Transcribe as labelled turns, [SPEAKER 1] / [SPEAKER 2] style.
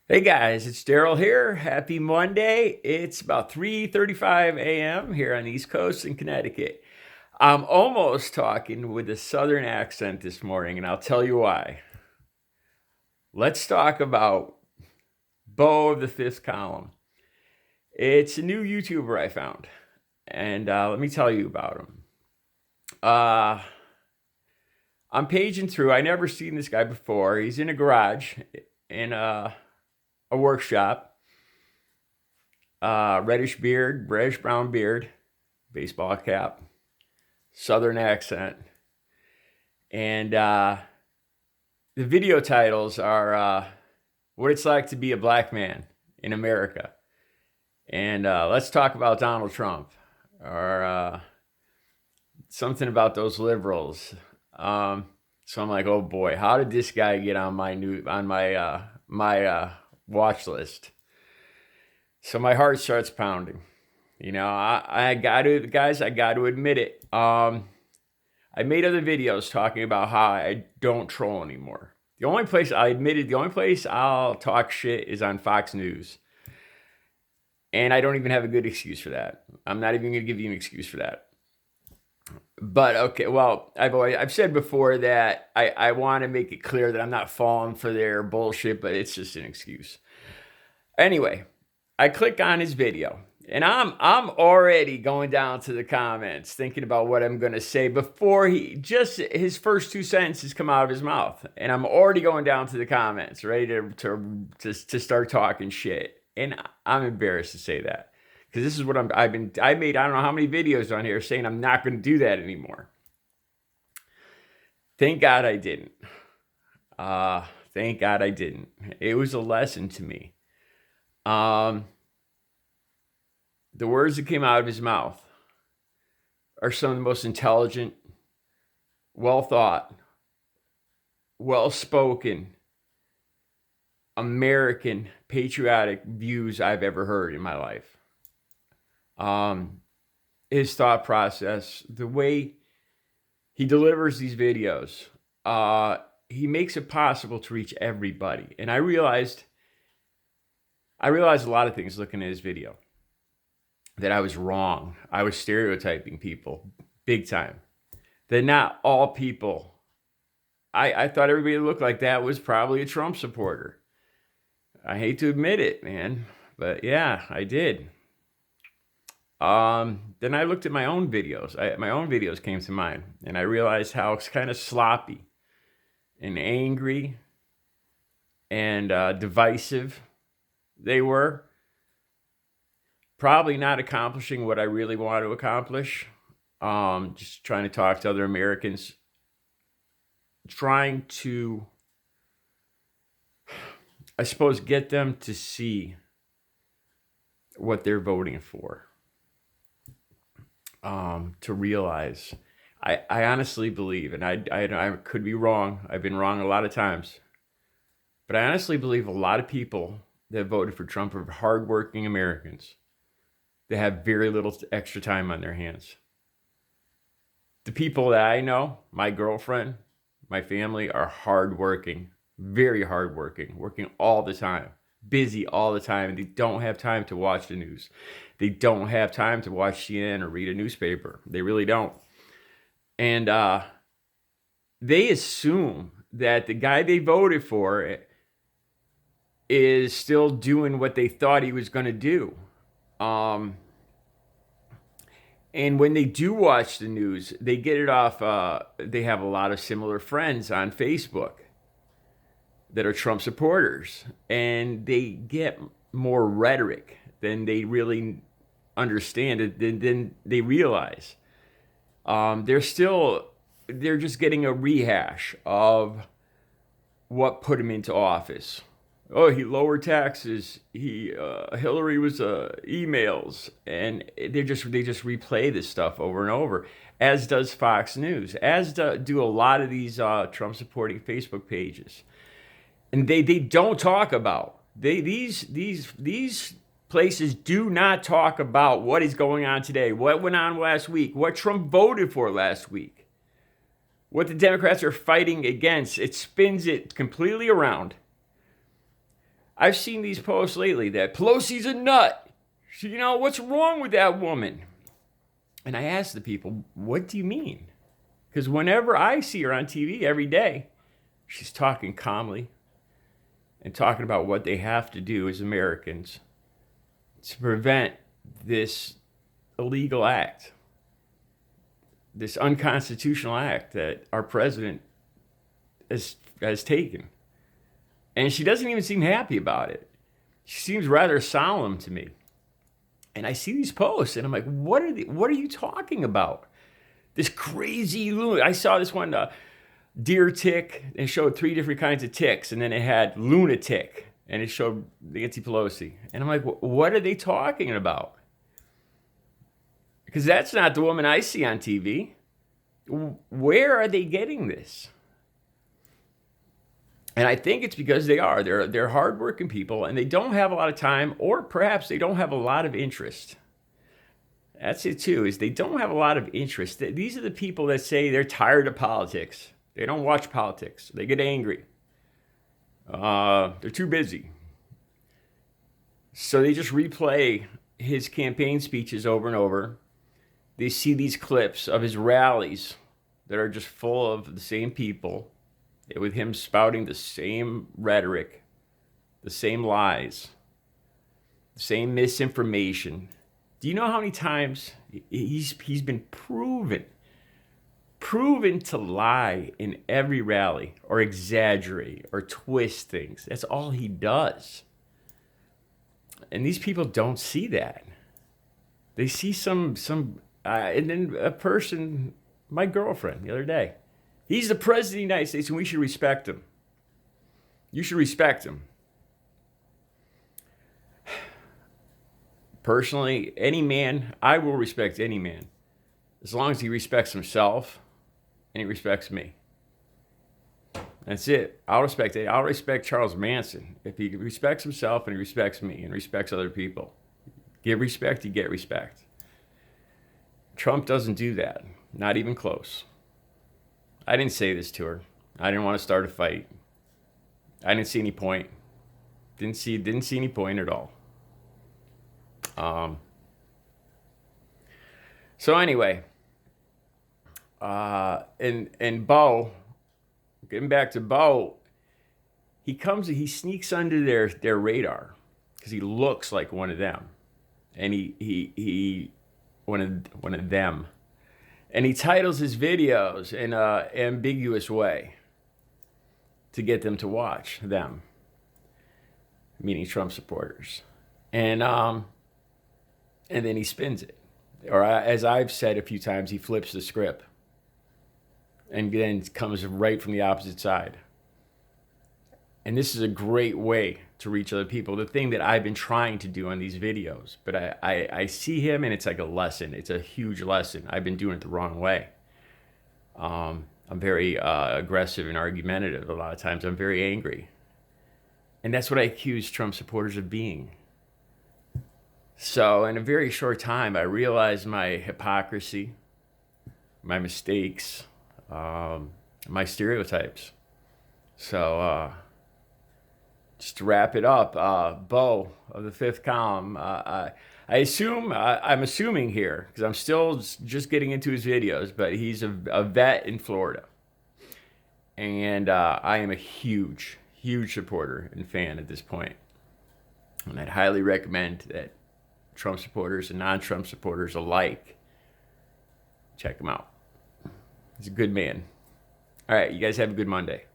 [SPEAKER 1] Hey guys, it's Daryl here. Happy Monday. It's about 3:35 a.m. here on the East Coast in Connecticut. I'm almost talking with a southern accent this morning, and I'll tell you why. Let's talk about Beau of the Fifth Column. It's a new YouTuber I found, and let me tell you about him. Uh, I'm paging through. I never seen this guy before. He's in a garage in a workshop. Reddish beard, reddish brown beard, baseball cap, southern accent. And the video titles are What It's Like to Be a Black Man in America. And let's talk about Donald Trump, or something about those liberals. So I'm like, oh boy, how did this guy get on my watch list? So my heart starts pounding. I got to, guys, I got to admit it. I made other videos talking about how I don't troll anymore. The only place I'll talk shit is on Fox News. And I don't even have a good excuse for that. I'm not even going to give you an excuse for that. But okay, well, I've said before that I want to make it clear that I'm not falling for their bullshit, but it's just an excuse. Anyway, I click on his video, and I'm already going down to the comments thinking about what I'm going to say before his first two sentences come out of his mouth, and I'm already going down to the comments ready to start talking shit. And I'm embarrassed to say that, because this is what I made I don't know how many videos on here saying I'm not going to do that anymore. Thank God I didn't. Thank God I didn't. It was a lesson to me. The words that came out of his mouth are some of the most intelligent, well thought, well spoken, American, patriotic views I've ever heard in my life. His thought process, the way he delivers these videos, he makes it possible to reach everybody. And I realized a lot of things looking at his video, that I was wrong. I was stereotyping people big time. That not all people, I thought everybody that looked like that was probably a Trump supporter. I hate to admit it, man, but yeah, I did. Then I looked at my own videos. My own videos came to mind, and I realized how it's kind of sloppy and angry and divisive they were. Probably not accomplishing what I really want to accomplish. Just trying to talk to other Americans, trying to, I suppose, get them to see what they're voting for. To realize, I honestly believe, and I could be wrong. I've been wrong a lot of times, but I honestly believe a lot of people that voted for Trump are hardworking Americans. They have very little extra time on their hands. The people that I know, my girlfriend, my family, are hardworking, very hardworking, working all the time, busy all the time, and they don't have time to watch the news. They don't have time to watch CNN or read a newspaper. They really don't. And they assume that the guy they voted for is still doing what they thought he was going to do. And when they do watch the news, they get it off. They have a lot of similar friends on Facebook that are Trump supporters, and they get more rhetoric than they really understand it, than they realize. They're just getting a rehash of what put him into office. Oh, he lowered taxes. Hillary was emails, and they just replay this stuff over and over. As does Fox News, as do a lot of these Trump supporting Facebook pages, and they don't talk about these places do not talk about what is going on today, what went on last week, what Trump voted for last week, what the Democrats are fighting against. It spins it completely around. I've seen these posts lately that Pelosi's a nut. You know, what's wrong with that woman? And I ask the people, what do you mean? Because whenever I see her on TV every day, she's talking calmly and talking about what they have to do as Americans to prevent this illegal act, this unconstitutional act that our president has taken. And she doesn't even seem happy about it. She seems rather solemn to me. And I see these posts and I'm like, what are you talking about? This crazy lunatic. I saw this one deer tick and it showed 3 different kinds of ticks. And then it had lunatic and it showed Nancy Pelosi. And I'm like, what are they talking about? Because that's not the woman I see on TV. Where are they getting this? And I think it's because they're hardworking people and they don't have a lot of time, or perhaps they don't have a lot of interest. That's it too, is they don't have a lot of interest. These are the people that say they're tired of politics. They don't watch politics. They get angry. They're too busy. So they just replay his campaign speeches over and over. They see these clips of his rallies that are just full of the same people, with him spouting the same rhetoric, the same lies, the same misinformation. Do you know how many times he's been proven to lie in every rally or exaggerate or twist things? That's all he does. And these people don't see that. They see some and then a person, my girlfriend the other day, he's the president of the United States and we should respect him. You should respect him. Personally, any man, I will respect any man as long as he respects himself and he respects me. That's it. I'll respect it. I'll respect Charles Manson if he respects himself and he respects me and respects other people. Give respect, you get respect. Trump doesn't do that. Not even close. I didn't say this to her. I didn't want to start a fight. I didn't see any point. Didn't see any point at all. So anyway, and Beau, getting back to Beau, he sneaks under their radar because he looks like one of them, and he one of them. And he titles his videos in an ambiguous way to get them to watch them, meaning Trump supporters. And then he spins it. Or as I've said a few times, he flips the script and then comes right from the opposite side. And this is a great way to reach other people. The thing that I've been trying to do on these videos, but I see him and it's like a lesson. It's a huge lesson. I've been doing it the wrong way. I'm very aggressive and argumentative. A lot of times I'm very angry. And that's what I accuse Trump supporters of being. So in a very short time, I realized my hypocrisy, my mistakes, my stereotypes. So just to wrap it up, Beau of the Fifth Column, I'm assuming here, because I'm still just getting into his videos, but he's a vet in Florida. And I am a huge supporter and fan at this point. And I'd highly recommend that Trump supporters and non-Trump supporters alike check him out. He's a good man. All right, you guys have a good Monday.